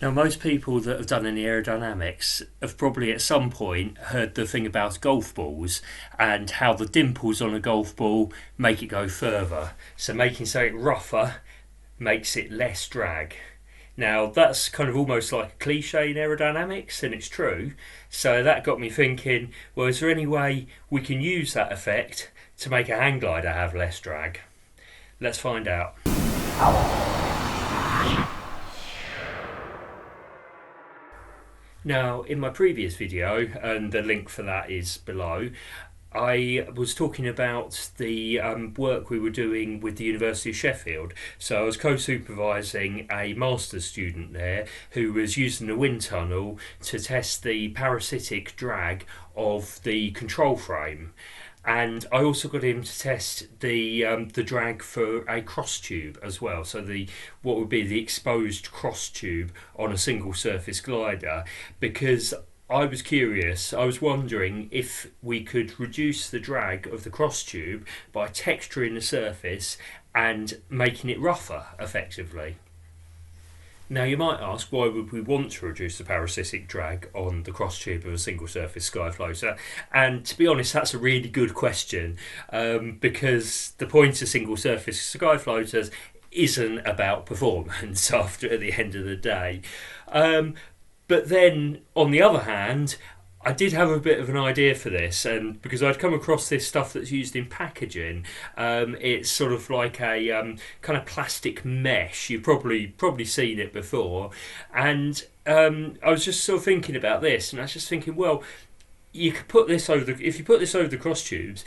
Now, most people that have done any aerodynamics have probably at some point heard the thing about golf balls and how the dimples on a golf ball make it go further. So, making something rougher makes it less drag. Now, that's kind of almost like a cliche in aerodynamics, and it's true. So, that got me thinking, well, is there any way we can use that effect to make a hang glider have less drag? Let's find out. Now, in my previous video, and the link for that is below, I was talking about the work we were doing with the University of Sheffield. So I was co-supervising a master's student there who was using the wind tunnel to test the parasitic drag of the control frame. And I also got him to test the drag for a cross tube as well. So the what would be the exposed cross tube on a single surface glider, because I was curious. I was wondering if we could reduce the drag of the cross tube by texturing the surface and making it rougher effectively. Now you might ask, why would we want to reduce the parasitic drag on the cross tube of a single surface sky floater? And to be honest, that's a really good question, because the point of single surface sky floaters isn't about performance after at the end of the day. But then on the other hand, I did have a bit of an idea for this, and because I'd come across this stuff that's used in packaging, it's sort of like a kind of plastic mesh. You've probably seen it before, and I was just sort of thinking about this, and I was just thinking, well, you could put this over if you put this over the cross tubes,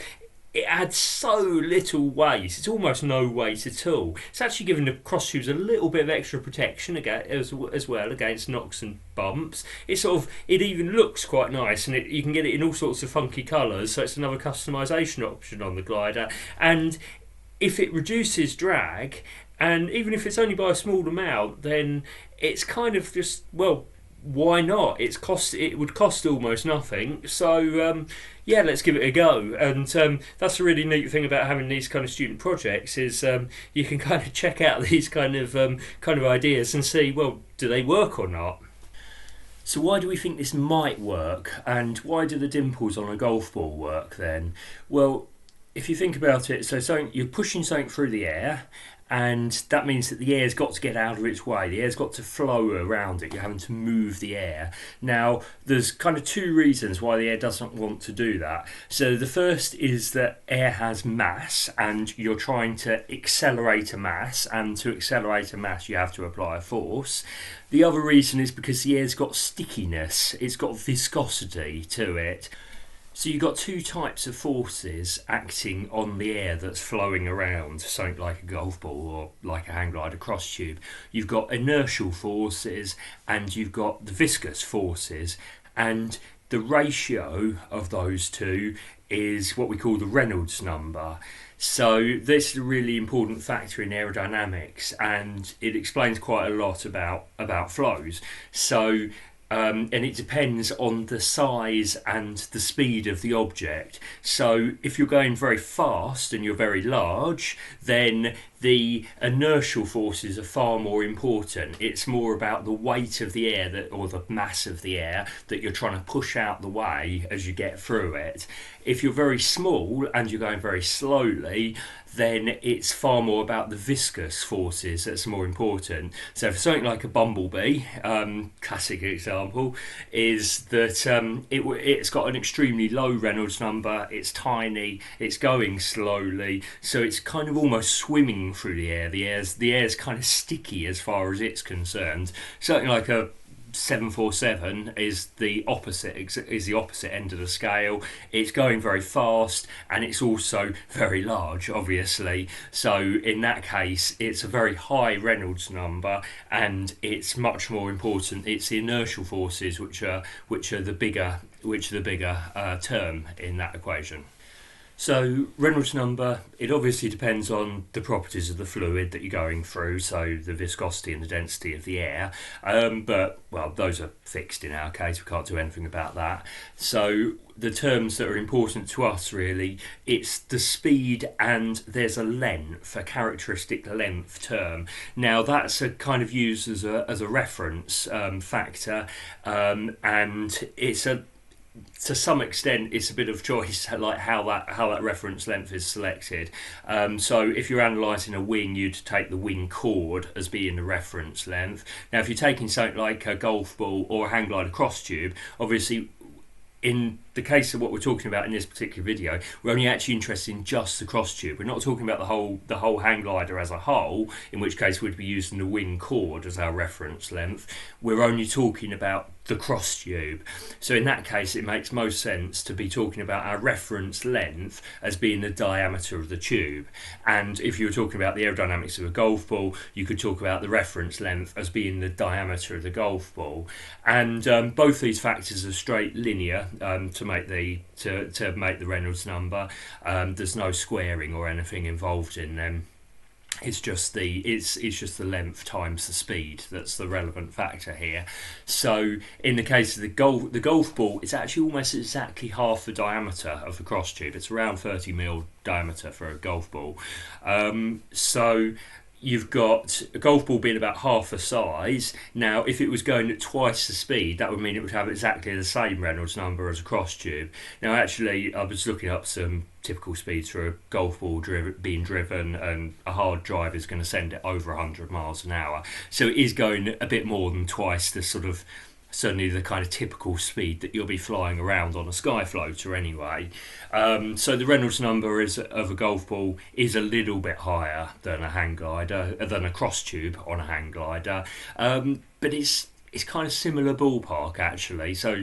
it adds so little weight. It's almost no weight at all. It's actually giving the cross tubes a little bit of extra protection as well against knocks and bumps. It even looks quite nice, and you can get it in all sorts of funky colours. So it's another customisation option on the glider. And if it reduces drag, and even if it's only by a small amount, then it's kind of just, well, why not? It would cost almost nothing. So yeah, let's give it a go. And that's a really neat thing about having these kind of student projects is you can kind of check out these kind of ideas and see, well, do they work or not? So why do we think this might work, and why do the dimples on a golf ball work then? Well, if you think about it, so you're pushing something through the air, and that means that the air's got to get out of its way. The air's got to flow around it. You're having to move the air. Now, there's kind of two reasons why the air doesn't want to do that. So the first is that air has mass, and you're trying to accelerate a mass, and to accelerate a mass you have to apply a force. The other reason is because the air's got stickiness. It's got viscosity to it. So you've got two types of forces acting on the air that's flowing around, something like a golf ball or like a hang glider cross tube. You've got inertial forces and you've got the viscous forces, and the ratio of those two is what we call the Reynolds number. So this is a really important factor in aerodynamics, and it explains quite a lot about flows. So and it depends on the size and the speed of the object. So if you're going very fast and you're very large, then the inertial forces are far more important. It's more about the weight of the air or the mass of the air that you're trying to push out the way as you get through it. If you're very small and you're going very slowly, then it's far more about the viscous forces that's more important. So for something like a bumblebee, classic example, is that it's got an extremely low Reynolds number, it's tiny, it's going slowly, so it's kind of almost swimming through the air. The air's kind of sticky as far as it's concerned. Something like a 747 is the opposite end of the scale. It's going very fast and it's also very large, obviously. So in that case, it's a very high Reynolds number, and it's much more important. It's the inertial forces which are the bigger term in that equation. So Reynolds number, it obviously depends on the properties of the fluid that you're going through, so the viscosity and the density of the air. But well, those are fixed in our case. We can't do anything about that. So the terms that are important to us really, it's the speed and there's a length, a characteristic length term. Now that's a kind of used as a reference factor, and it's a to some extent, it's a bit of choice, like how that reference length is selected. So if you're analysing a wing, you'd take the wing chord as being the reference length. Now, if you're taking something like a golf ball or a hang glider cross tube, obviously in the case of what we're talking about in this particular video, we're only actually interested in just the cross tube. We're not talking about the whole hang glider as a whole, in which case we'd be using the wing chord as our reference length. We're only talking about the cross tube. So in that case, it makes most sense to be talking about our reference length as being the diameter of the tube. And if you were talking about the aerodynamics of a golf ball, you could talk about the reference length as being the diameter of the golf ball. And both these factors are straight linear to make the Reynolds number. There's no squaring or anything involved in them. It's just the length times the speed that's the relevant factor here. So in the case of the golf ball, it's actually almost exactly half the diameter of the cross tube. It's around 30 mm diameter for a golf ball. So you've got a golf ball being about half the size. Now, if it was going at twice the speed, that would mean it would have exactly the same Reynolds number as a cross tube. Now, actually, I was looking up some typical speeds for a golf ball being driven, and a hard drive is going to send it over 100 miles an hour. So it is going a bit more than twice the sort of, certainly the kind of typical speed that you'll be flying around on a sky floater anyway. So the Reynolds number of a golf ball is a little bit higher than a hang glider, than a cross tube on a hang glider, but it's kind of similar ballpark actually. So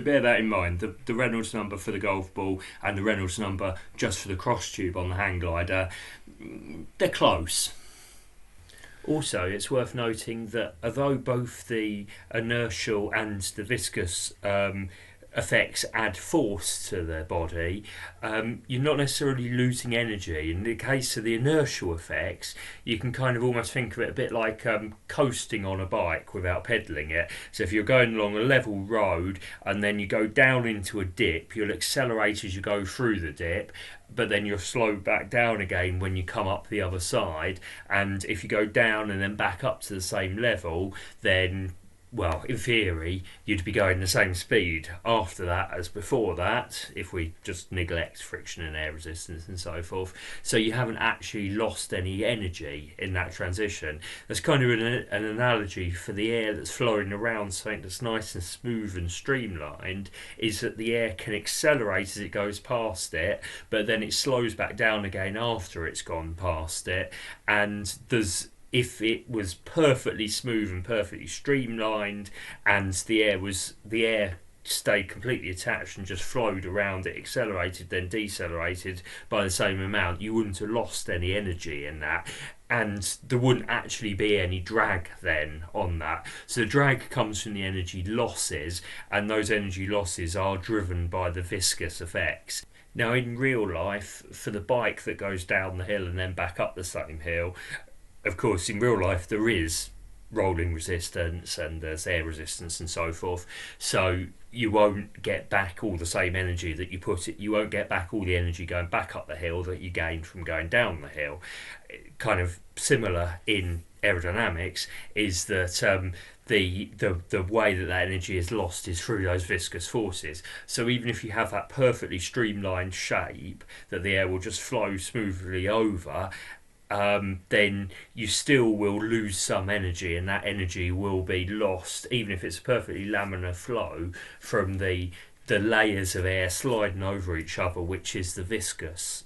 bear that in mind. The Reynolds number for the golf ball and the Reynolds number just for the cross tube on the hang glider, they're close. Also, it's worth noting that although both the inertial and the viscous effects add force to the body, you're not necessarily losing energy. In the case of the inertial effects, you can kind of almost think of it a bit like coasting on a bike without pedalling it. So if you're going along a level road and then you go down into a dip, you'll accelerate as you go through the dip, but then you're slowed back down again when you come up the other side. And if you go down and then back up to the same level, then, well, in theory, you'd be going the same speed after that as before that, if we just neglect friction and air resistance and so forth. So you haven't actually lost any energy in that transition. That's kind of an analogy for the air that's flowing around something that's nice and smooth and streamlined, is that the air can accelerate as it goes past it, but then it slows back down again after it's gone past it. And if it was perfectly smooth and perfectly streamlined and the air stayed completely attached and just flowed around it, accelerated then decelerated by the same amount, you wouldn't have lost any energy in that, and there wouldn't actually be any drag then on that. So the drag comes from the energy losses, and those energy losses are driven by the viscous effects. Now, in real life, for the bike that goes down the hill and then back up the same hill, of course, in real life, there is rolling resistance and there's air resistance and so forth. So you won't get back all the same energy that you won't get back all the energy going back up the hill that you gained from going down the hill. Kind of similar in aerodynamics is that the way that energy is lost is through those viscous forces. So even if you have that perfectly streamlined shape that the air will just flow smoothly over, then you still will lose some energy, and that energy will be lost, even if it's a perfectly laminar flow, from the layers of air sliding over each other, which is the viscous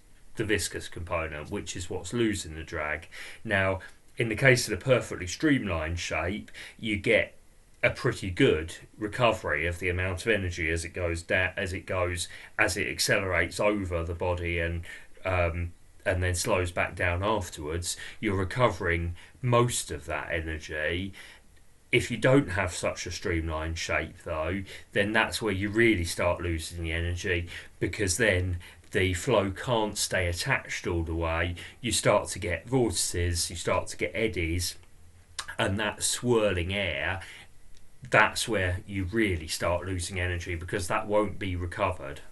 component, which is what's losing the drag. Now, in the case of the perfectly streamlined shape, you get a pretty good recovery of the amount of energy as it accelerates over the body and then slows back down afterwards. You're recovering most of that energy. If you don't have such a streamlined shape though, then that's where you really start losing the energy, because then the flow can't stay attached all the way, you start to get vortices, you start to get eddies, and that swirling air, that's where you really start losing energy, because that won't be recovered.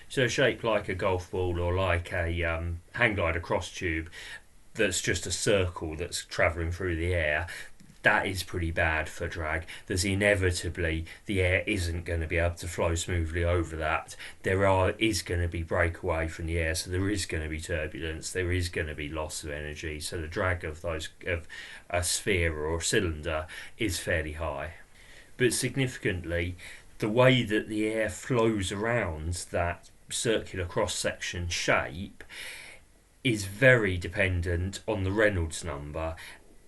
So shaped like a golf ball or like a hang glider cross tube that's just a circle that's travelling through the air, that is pretty bad for drag. There's inevitably, the air isn't going to be able to flow smoothly over that. Is going to be breakaway from the air, so there is going to be turbulence, there is going to be loss of energy, so the drag of a sphere or a cylinder is fairly high. But significantly, the way that the air flows around that circular cross-section shape is very dependent on the Reynolds number.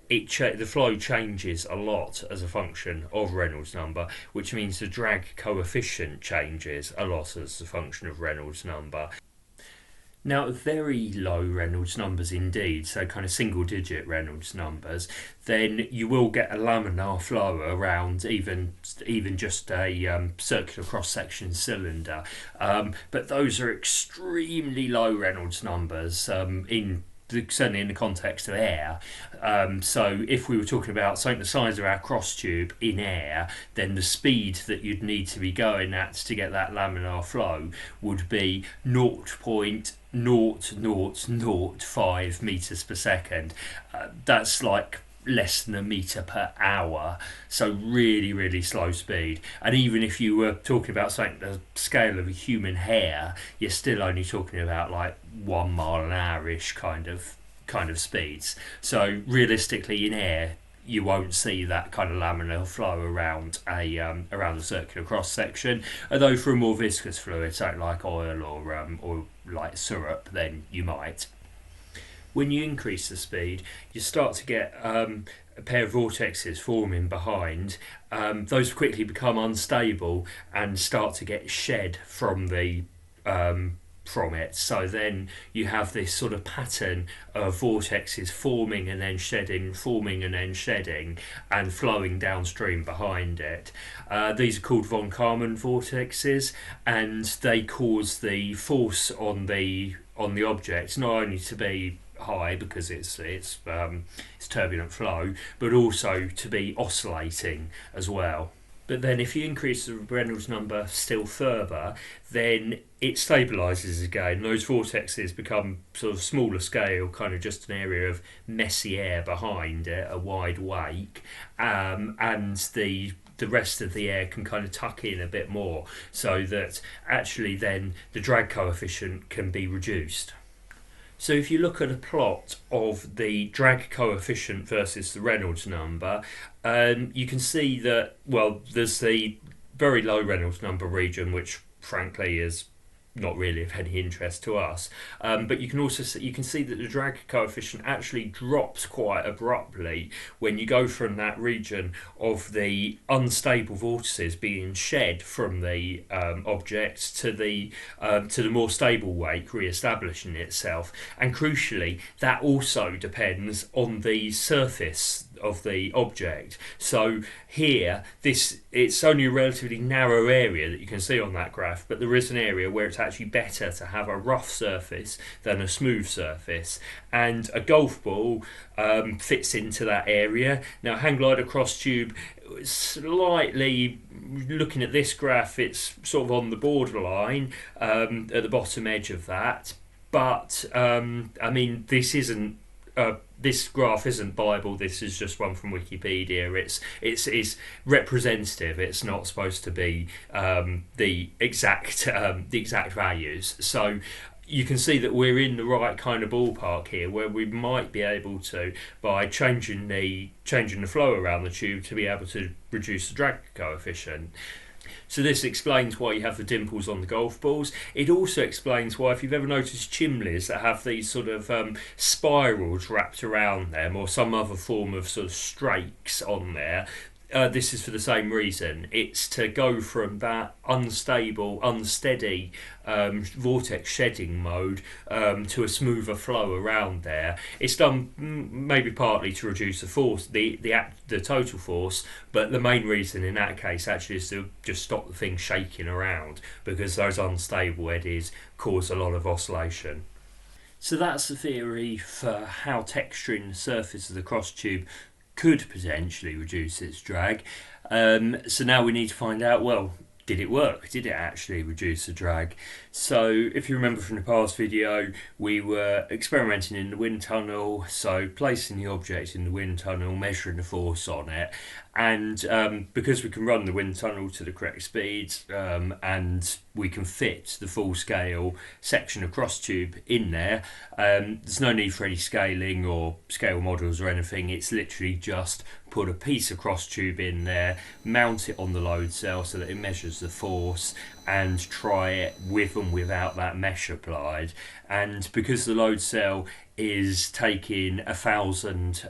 The flow changes a lot as a function of Reynolds number, which means the drag coefficient changes a lot as a function of Reynolds number. Now, at very low Reynolds numbers indeed, so kind of single digit Reynolds numbers, then you will get a laminar flow around even just a circular cross-section cylinder. But those are extremely low Reynolds numbers certainly in the context of air. So if we were talking about something the size of our cross tube in air, then the speed that you'd need to be going at to get that laminar flow would be 0.0005 meters per second. That's like less than a meter per hour, so really, really slow speed. And even if you were talking about something the scale of a human hair, you're still only talking about like 1 mile an hour-ish kind of speeds. So realistically, in air, you won't see that kind of laminar flow around the circular cross section. Although for a more viscous fluid, something like oil or like syrup, then you might. When you increase the speed, you start to get a pair of vortexes forming behind. Those quickly become unstable and start to get shed from it. So then you have this sort of pattern of vortexes forming and then shedding, and flowing downstream behind it. These are called von Karman vortexes, and they cause the force on the object not only to be high because it's turbulent flow, but also to be oscillating as well. But then if you increase the Reynolds number still further, then it stabilises again. Those vortexes become sort of smaller scale, kind of just an area of messy air behind it, a wide wake, and the rest of the air can kind of tuck in a bit more, so that actually then the drag coefficient can be reduced. So if you look at a plot of the drag coefficient versus the Reynolds number, you can see that, well, there's the very low Reynolds number region, which frankly is not really of any interest to us. But you can also see that the drag coefficient actually drops quite abruptly when you go from that region of the unstable vortices being shed from the object to the more stable wake re-establishing itself. And crucially, that also depends on the surface of the object. So here, it's only a relatively narrow area that you can see on that graph, but there is an area where it's actually better to have a rough surface than a smooth surface, and a golf ball fits into that area. Now, hang glider cross tube, slightly, looking at this graph, it's sort of on the borderline at the bottom edge of that, but I mean, this graph isn't Bible. This is just one from Wikipedia. It's representative. It's not supposed to be the exact values. So you can see that we're in the right kind of ballpark here, where we might be able to, by changing the flow around the tube, to be able to reduce the drag coefficient. So this explains why you have the dimples on the golf balls. It also explains why, if you've ever noticed chimneys that have these sort of spirals wrapped around them, or some other form of sort of strakes on there, This is for the same reason. It's to go from that unstable, unsteady vortex shedding mode to a smoother flow around there. It's done maybe partly to reduce the force, the total force, but the main reason in that case actually is to just stop the thing shaking around, because those unstable eddies cause a lot of oscillation. So that's the theory for how texturing the surface of the cross tube could potentially reduce its drag. So now we need to find out, well, did it work? Did it actually reduce the drag? So if you remember from the past video, we were experimenting in the wind tunnel, so placing the object in the wind tunnel, measuring the force on it, and because we can run the wind tunnel to the correct speed, and we can fit the full scale section of cross tube in there, there's no need for any scaling or scale models or anything. It's literally just put a piece of cross tube in there, mount it on the load cell so that it measures the force, and try it with and without that mesh applied. And because the load cell is taking 1,000,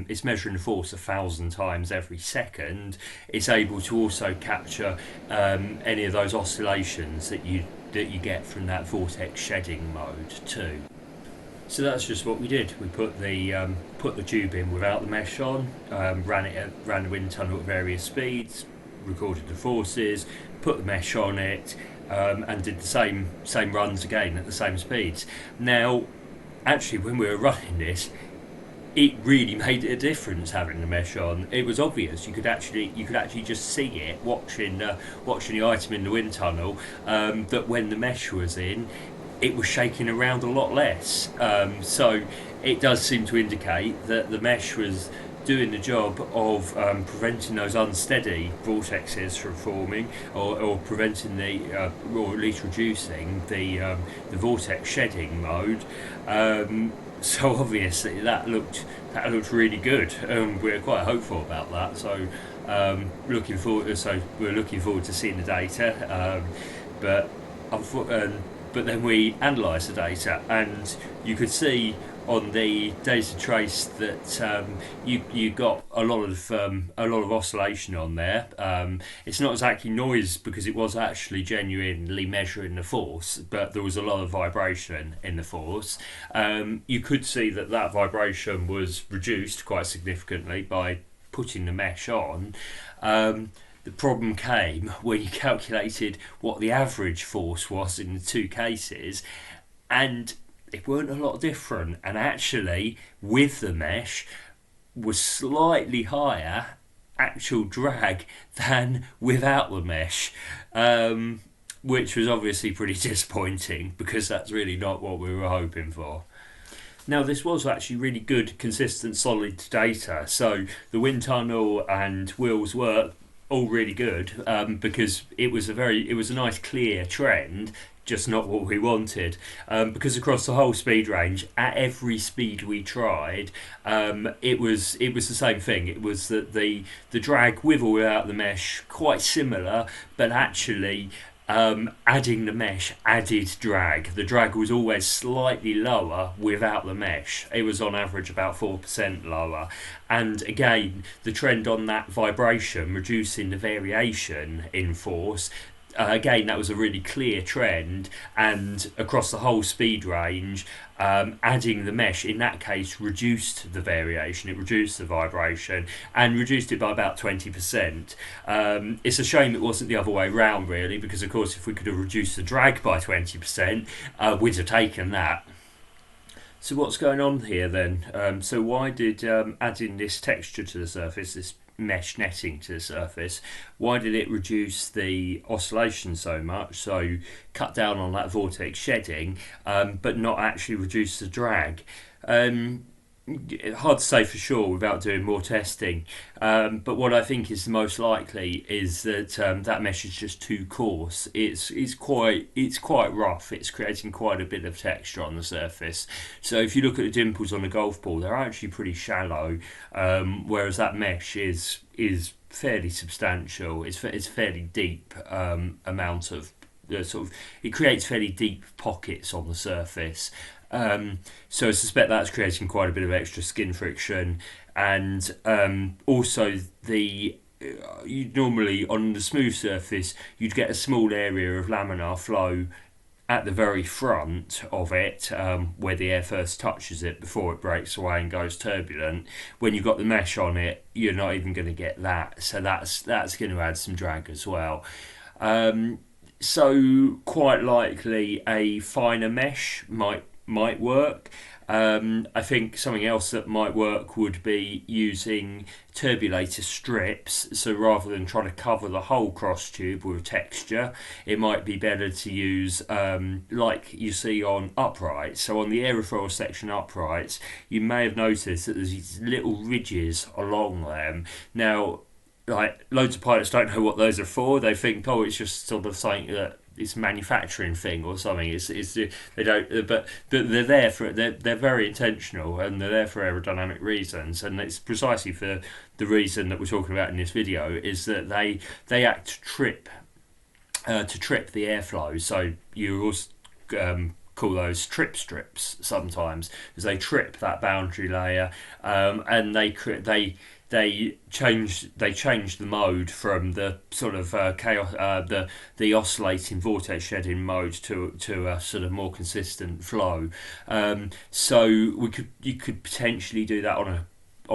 it's measuring the force 1,000 times every second, it's able to also capture any of those oscillations that you get from that vortex shedding mode too. So that's just what we did. We put the tube in without the mesh on, ran the wind tunnel at various speeds, recorded the forces, put the mesh on it, and did the same runs again at the same speeds. Now, actually, when we were running this, it really made a difference having the mesh on. It was obvious. You could actually just see it watching the item in the wind tunnel, that when the mesh was in, it was shaking around a lot less. So it does seem to indicate that the mesh was doing the job of preventing those unsteady vortexes from forming, or preventing or at least reducing the vortex shedding mode. So obviously that looked really good. We're quite hopeful about that. So we're looking forward to seeing the data. But then we analysed the data, and you could see on the data trace that you got a lot of oscillation on there. It's not exactly noise because it was actually genuinely measuring the force, but there was a lot of vibration in the force. You could see that vibration was reduced quite significantly by putting the mesh on. The problem came when you calculated what the average force was in the two cases, and it weren't a lot different. And actually, with the mesh, was slightly higher actual drag than without the mesh, which was obviously pretty disappointing, because that's really not what we were hoping for. Now, this was actually really good, consistent, solid data. So the wind tunnel and wheels work all really good, because it was a nice clear trend, just not what we wanted, because across the whole speed range, at every speed we tried, it was the same thing. It was that the drag with or without the mesh quite similar, but actually adding the mesh added drag. The drag was always slightly lower without the mesh. It was on average about 4% lower. And again, the trend on that vibration, reducing the variation in force, again, that was a really clear trend, and across the whole speed range, adding the mesh in that case reduced the variation, it reduced the vibration, and reduced it by about 20%. It's a shame it wasn't the other way around, really, because of course if we could have reduced the drag by 20%, we'd have taken that. So what's going on here then? So why did adding this texture to the surface, this mesh netting to the surface, why did it reduce the oscillation so much, so cut down on that vortex shedding, but not actually reduce the drag? Hard to say for sure without doing more testing, but what I think is the most likely is that that mesh is just too coarse. It's quite rough. It's creating quite a bit of texture on the surface. So if you look at the dimples on a golf ball, they're actually pretty shallow, whereas that mesh is fairly substantial. It's fairly deep amount of it creates fairly deep pockets on the surface. So I suspect that's creating quite a bit of extra skin friction, and also the you'd normally on the smooth surface you'd get a small area of laminar flow at the very front of it, where the air first touches it before it breaks away and goes turbulent. When you've got the mesh on it, you're not even going to get that, so that's going to add some drag as well. So quite likely a finer mesh might work. I think something else that might work would be using turbulator strips. So rather than trying to cover the whole cross tube with texture, it might be better to use like you see on uprights. So on the aerofoil section uprights, you may have noticed that there's these little ridges along them. Now, like loads of pilots don't know what those are for. They think, oh, it's just sort of something that it's a manufacturing thing or something. It's they don't, but they're there for they're very intentional and they're there for aerodynamic reasons. And it's precisely for the reason that we're talking about in this video is that they act to trip the airflow. So you also call those trip strips sometimes, because they trip that boundary layer, and they change the mode from the sort of chaos, the oscillating vortex shedding mode to a sort of more consistent flow. So you could potentially do that on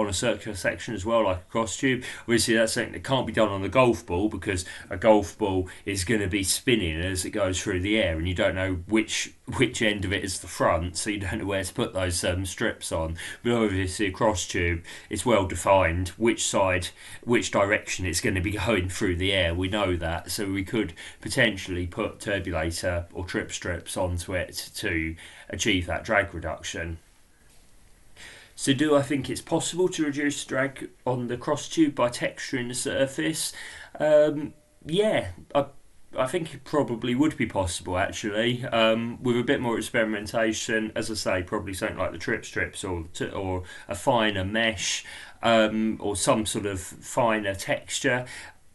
a circular section as well, like a cross tube. Obviously, that's something that can't be done on a golf ball, because a golf ball is going to be spinning as it goes through the air, and you don't know which end of it is the front, so you don't know where to put those strips on. But obviously, a cross tube, it's well defined which direction it's going to be going through the air. We know that, so we could potentially put turbulator or trip strips onto it to achieve that drag reduction. So do I think it's possible to reduce drag on the cross tube by texturing the surface? Yeah, I think it probably would be possible actually, with a bit more experimentation. As I say, probably something like the trip strips or a finer mesh, or some sort of finer texture.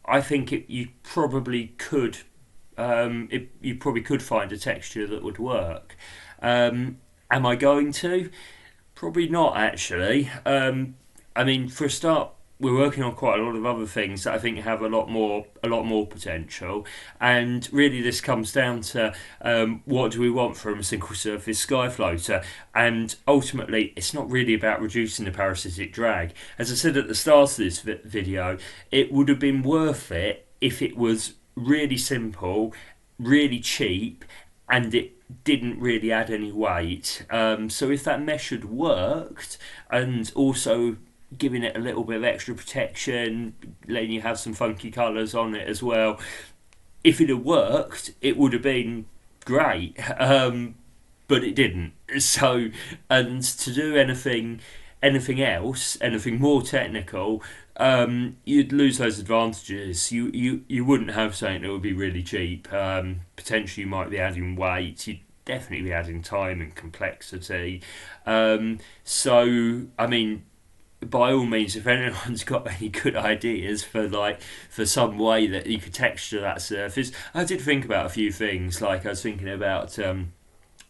I think you probably could find a texture that would work. Am I going to? Probably not, actually. I mean, for a start, we're working on quite a lot of other things that I think have a lot more potential, and really this comes down to what do we want from a single surface sky floater, and ultimately it's not really about reducing the parasitic drag. As I said at the start of this video, it would have been worth it if it was really simple, really cheap, and it didn't really add any weight. So if that mesh had worked, and also giving it a little bit of extra protection, letting you have some funky colours on it as well, if it had worked, it would have been great. But it didn't. So, and to do anything else, anything more technical, you'd lose those advantages. You wouldn't have something that would be really cheap. Potentially you might be adding weight. You'd definitely be adding time and complexity. So I mean, by all means, if anyone's got any good ideas for some way that you could texture that surface, I did think about a few things. Like I was thinking about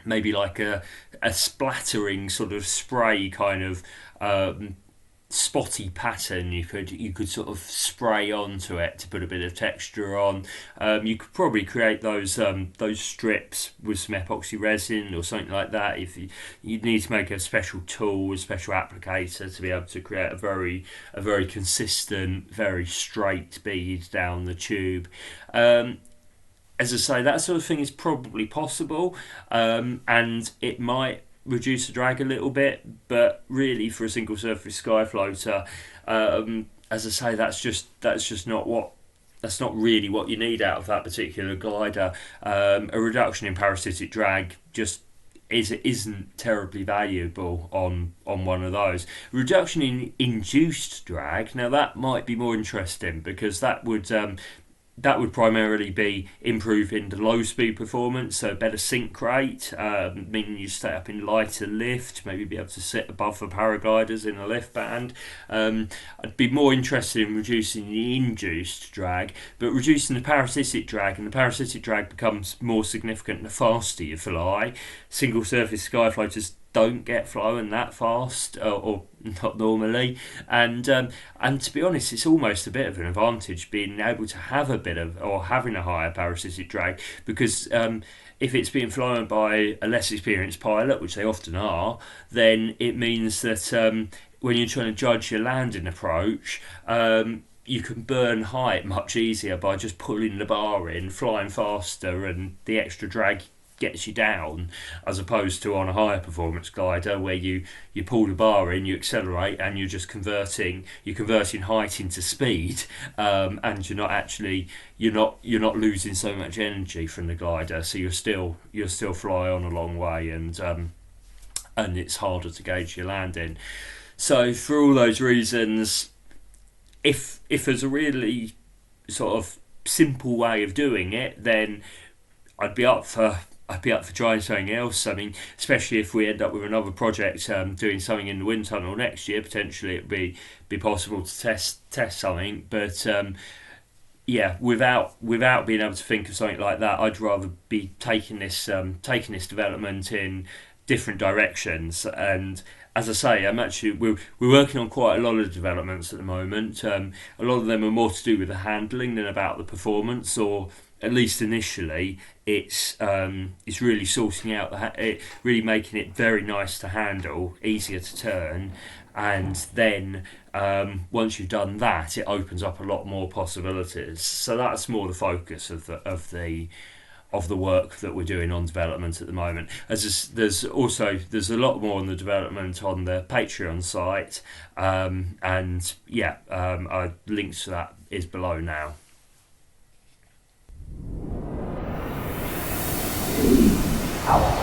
maybe like a splattering sort of spray kind of spotty pattern you could sort of spray onto it to put a bit of texture on. You could probably create those strips with some epoxy resin or something like that. If you'd need to make a special tool, a special applicator to be able to create a very consistent, very straight bead down the tube. As I say, that sort of thing is probably possible, and it might reduce the drag a little bit, but really for a single surface sky floater, as I say, that's not really what you need out of that particular glider. A reduction in parasitic drag just isn't terribly valuable on one of those. Reduction in induced drag, now that might be more interesting, because that would primarily be improving the low speed performance, so better sink rate, meaning you stay up in lighter lift, maybe be able to sit above the paragliders in a lift band. I'd be more interested in reducing the induced drag, but reducing the parasitic drag, and the parasitic drag becomes more significant the faster you fly. Single surface sky floaters don't get flowing that fast, or not normally, and to be honest, it's almost a bit of an advantage being able to have a bit of, or having a higher parasitic drag, because if it's being flown by a less experienced pilot, which they often are, then it means that when you're trying to judge your landing approach, you can burn height much easier by just pulling the bar in, flying faster, and the extra drag gets you down, as opposed to on a higher performance glider where you pull the bar in, you accelerate, and you're converting height into speed, and you're not losing so much energy from the glider, so you're still fly on a long way, and it's harder to gauge your landing. So for all those reasons, if there's a really sort of simple way of doing it, then I'd be up for trying something else. I mean, especially if we end up with another project doing something in the wind tunnel next year, potentially it'd be possible to test something. But yeah, without being able to think of something like that, I'd rather be taking this development in different directions. And as I say, we're working on quite a lot of developments at the moment. A lot of them are more to do with the handling than about the performance, or at least initially, it's really sorting out really making it very nice to handle, easier to turn, and then once you've done that, it opens up a lot more possibilities. So that's more the focus of the work that we're doing on development at the moment. There's a lot more on the development on the Patreon site, and yeah, our links to that is below now. Ow.